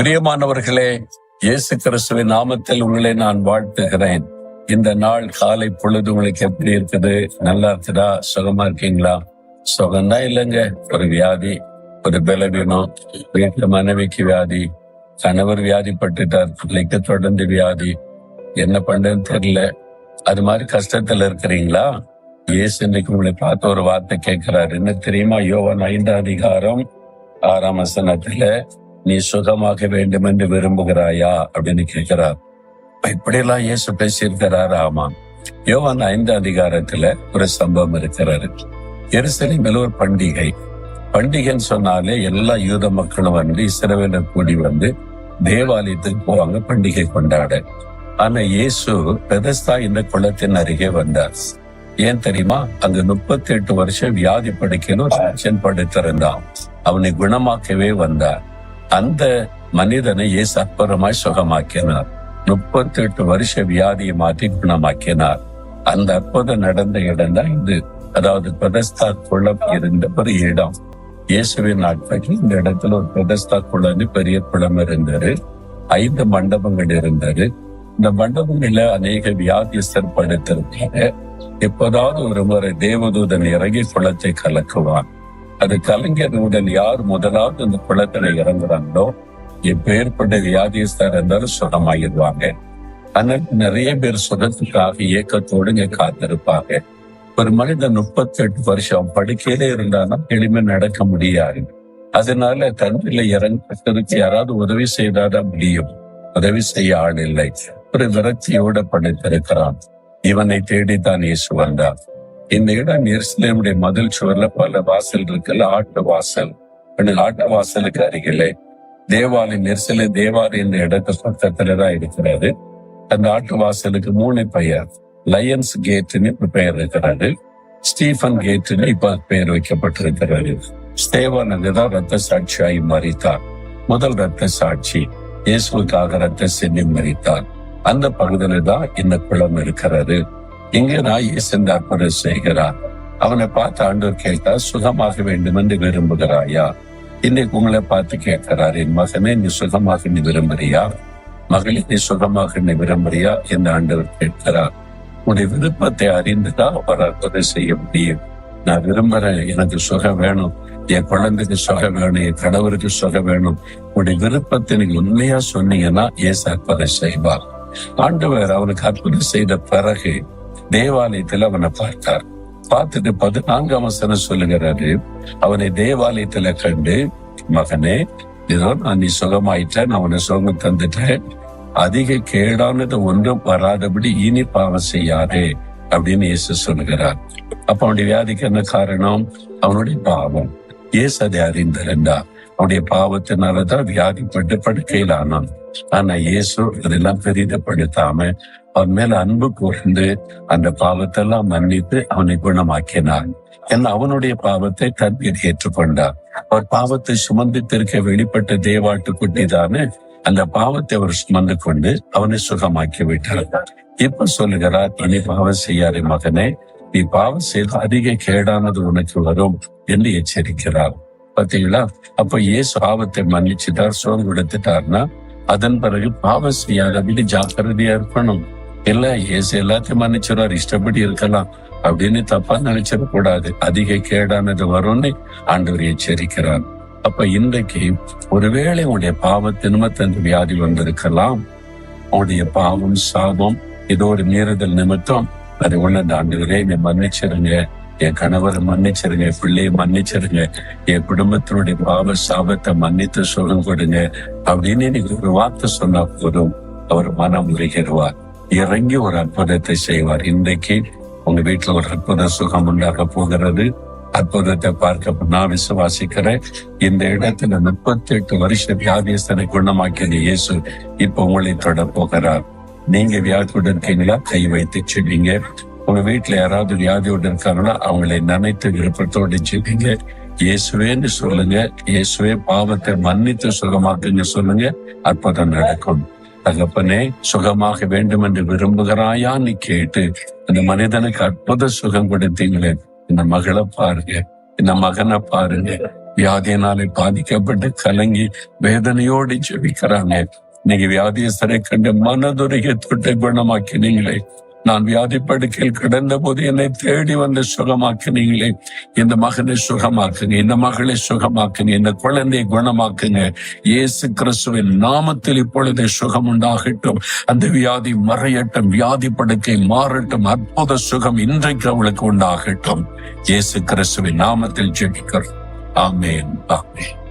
பிரியமானவர்களே, இயேசு கிறிஸ்துவின் நாமத்தில் உங்களை நான் வாழ்த்துகிறேன். இந்த நாள் காலை பொழுது உங்களுக்கு எப்படி இருக்குது? நல்லா இருக்குதா? சுகமா இருக்கீங்களா? சுகம்தான் இல்லைங்க, ஒரு வியாதி, ஒரு பலவீனம், வீட்டுல மனைவிக்கு வியாதி, கணவர் வியாதிப்பட்டுட்டார், பிள்ளைக்கு தொடர்ந்து வியாதி, என்ன பண்றதுன்னு தெரியல. அது மாதிரி கஷ்டத்துல இருக்கிறீங்களா? இயேசு இன்னைக்கு உங்களை பார்த்து ஒரு வார்த்தை கேட்கிறாரு. என்ன தெரியுமா? யோவான் 5:6 நீ சுகமாக வேண்டும் என்று விரும்புகிறாயா அப்படின்னு கேட்கிறார். இப்படியெல்லாம் இயேசு பேசியிருக்கிறாரு. ஆமா, யோவான் 5 ஒரு சம்பவம் இருக்கிறாரு. எருசலேமில் ஒரு பண்டிகைன்னு சொன்னாலே எல்லா யூத மக்களும் வந்து இஸ்ரவேலர் கூடி வந்து தேவாலயத்துக்கு போவாங்க பண்டிகை கொண்டாட. ஆனா இயேசு பெதஸ்தா இந்த குளத்தின் அருகே வந்தார். ஏன் தெரியுமா? அங்க 38 வருஷம் வியாதி படுக்கைன்னு ஒரு மனுஷன் படுத்திருந்தான். அவனை குணமாக்கவே வந்தார். அந்த மனிதனை இயேசு அற்புதமாய் சுகமாக்கினார். 38 வருஷ வியாதியை மாற்றி குணமாக்கினார். அந்த அற்புதம் நடந்த இடம் தான் இது. அதாவது பெதஸ்தா குளம் இருந்த ஒரு இடம். இயேசுவின் நாட்களில் இந்த இடத்துல ஒரு பெதஸ்தா குளம், பெரிய குளம் இருந்தது. 5 மண்டபங்கள் இருந்தது. இந்த மண்டபங்கள்ல அநேக வியாதிஸ்தர் படுத்திருக்காங்க. எப்போதாவது ஒரு முறை தேவதூதன் இறங்கி குளத்தை கலக்குவான். அது கலைஞருடன் யார் முதலாவது இந்த குளத்துல இறங்குறாங்களோ எப்பேற்பட்ட வியாதிஸ்தர் இருந்தாலும் சுகமாகிடுவாங்க. ஆனால் நிறைய பேர் சுகத்துக்காக ஏக்கத்தோடு இங்க காத்திருப்பாங்க. ஒரு மனிதன் 38 வருஷம் படுக்கையிலே இருந்தானா எளிமை நடக்க முடியாது. அதனால தண்ணில இறங்குறதுக்கு யாராவது உதவி செய்தாதான் முடியும். உதவி செய்ய ஆள் இல்லை. ஒரு விரக்தியோட படுத்திருக்கிறான். இவனை தேடித்தான் இயேசு வந்தார். இந்த இடம் எருசலேமுடைய மதில் சுவர்ல பல வாசல் இருக்குல்ல, ஆட்டு வாசல். ஆட்டு வாசலுக்கு அருகிலே தேவாலயம், எருசலேம் தேவாலயம் இந்த இடத்து பக்கத்துலதான் இருக்கிறது. அந்த ஆட்டு வாசலுக்கு 3 பெயர். லயன்ஸ் கேட்னு பெயர் இருக்கிறது. ஸ்டீஃபன் கேட்னு இப்ப பெயர் வைக்கப்பட்டிருக்கிறது. ஸ்தேவான் அங்குதான் ரத்த சாட்சியாகி மரித்தார். முதல் ரத்த சாட்சி இயேசுவுக்காக ரத்த சென்னி மரித்தார். அந்த பகுதியில தான் இந்த குளம் இருக்கிறது. இங்க நான் இயேசு அற்புதம் செய்கிறார். அவனை பார்த்து ஆண்டவர் கேட்டார், சுகமாக வேண்டும் என்று விரும்புகிறாயா? இன்னைக்கு உங்களை பார்த்து கேட்கிறார், என் மகனே நீ சுகமாக நீ விரும்புறியா? மகளே நீ சுகமாக நீ விரும்புறியா என்று ஆண்டவர் கேட்கிறார். உன்னுடைய விருப்பத்தை அறிந்துதான் அவர் அற்புதம் செய்ய முடியும். நான் விரும்புறேன், எனக்கு சுகம் வேணும், என் குழந்தைக்கு சுகம் வேணும், என் கணவருக்கு சுகம் வேணும். உன்னுடைய விருப்பத்தை நீங்க உண்மையா சொன்னீங்கன்னா இயேசு அற்புதம் செய்வார். ஆண்டவர் அவனுக்கு அற்புதம் செய்த பிறகு தேவாலயத்துல அவனை பார்த்தார். பார்த்துட்டு 14 சொல்லுகிறாரு, அவனை தேவாலயத்துல கண்டு, மகனே இதோ நீ சுகமாயிட்ட, நான் அவனை சுகம் தந்துட்டேன், அதிக கேடானது ஒன்றும் வராதபடி இனி பாவம் செய்யாதே அப்படின்னு இயேசு சொல்லுகிறார். அப்ப அவனுடைய வியாதிக்கு என்ன காரணம்? அவனுடைய பாவம். இயேசு அதை அறிந்திருந்தார். அவனுடைய பாவத்தினாலதான் வியாதிப்பட்டு படுக்கையில் ஆனான். ஆனா இயேசு அதெல்லாம் பெரிதப்படுத்தாம அவன் மேல அன்பு கூர்ந்து அந்த பாவத்தெல்லாம் மன்னித்து அவனை குணமாக்கினார். ஏன்னா அவனுடைய பாவத்தை தன்மீது ஏற்றுக்கொண்டார். அவர் பாவத்தை சுமந்து திருக்க வெளிப்பட்ட தேவாட்டு குட்டிதானே, அந்த பாவத்தை அவர் சுமந்து கொண்டு அவனை சுகமாக்கி விட்டார். இப்ப சொல்லுகிறார், இனி பாவம் செய்யாதே மகனே, நீ பாவம் செய்து அதிக கேடானது உனக்கு வரும் என்று எச்சரிக்கிறார். பாத்தீங்களா? அப்ப இயேசு பாவத்தை மன்னிச்சுட்டார், சுகம் கொடுத்துட்டார்னா அதன் பிறகு பாவம் செய்யாதபடி ஜாக்கிரதையா இருக்கணும். இல்ல இயேசு எல்லாத்தையும் மன்னிச்சிருவார், இஷ்டப்படி இருக்கலாம் அப்படின்னு தப்பா நினைச்சிடக்கூடாது. அதிக கேடானது வரும்னு ஆண்டவர் எச்சரிக்கிறார். அப்ப இன்றைக்கு ஒருவேளை உன்னுடைய பாவத்து நிமித்தம் வியாதி வந்திருக்கலாம். உன்னுடைய பாவம், சாபம், ஏதோ ஒரு மீறுதல் நிமித்தம் அதை உணர்ந்த ஆண்டவரே என்னை மன்னிச்சிருங்க, என் கணவரை மன்னிச்சிருங்க, பிள்ளையை மன்னிச்சிருங்க, என் குடும்பத்தினுடைய பாவ சாபத்தை மன்னித்து சுகம் கொடுங்க அப்படின்னு நீங்க ஒரு வார்த்தை சொன்னா போதும், அவர் மனம் உருகிடுவார், இறங்கி ஒரு அற்புதத்தை செய்வார். இன்றைக்கு உங்க வீட்டுல ஒரு அற்புத சுகம் உண்டாக போகிறது. அற்புதத்தை பார்க்க நான் விசுவாசிக்கிறேன். இந்த இடத்துல 38 வருஷ வியாதியஸ்தனை குணமாக்கிய இயேசு இப்ப உங்களை தொட போகிறார். நீங்க வியாதியோட இருக்கீங்களா? கை வைத்து சொல்வீங்க. உங்க வீட்டுல யாராவது வியாதியோடு இருக்காங்கன்னா அவங்களை நினைத்து விருப்பத்தோடு சொல்லுங்க. இயேசுவேன்னு சொல்லுங்க. இயேசுவே பாவத்தை மன்னித்து சுகமாக்குங்க சொல்லுங்க. அற்புதம் நடக்கும். தகப்பனே, சுகமாக வேண்டும் என்று விரும்புகிறாயான்னு கேட்டு அந்த மனிதனுக்கு அற்புத சுகம் கொடுத்தீங்களே, இந்த மகளை பாருங்க, இந்த மகனை பாருங்க, வியாதியினாலே பாதிக்கப்பட்டு கலங்கி வேதனையோடு ஜெபிக்கிறாங்க. இன்னைக்கு வியாதியஸ்தரை கண்டு மனதுருகி தொட்டை குணமாக்கினீங்களே. நான் வியாதி படுக்கையில் கிடந்த போது என்னை தேடி வந்து சுகமாக்குனீங்களே. இந்த மகனை சுகமாக்குங்க, இந்த மகளை சுகமாக்குங்க, இந்த குழந்தையை குணமாக்குங்க. இயேசு கிறிஸ்துவின் நாமத்தில் இப்பொழுது சுகம் உண்டாகட்டும். அந்த வியாதி மறையட்டும், வியாதி படுக்கை மாறட்டும். அற்புத சுகம் இன்றைக்கு அவளுக்கு உண்டாகட்டும். இயேசு கிறிஸ்துவின் நாமத்தில் ஜெபிக்கிறோம். ஆமென், ஆமென்.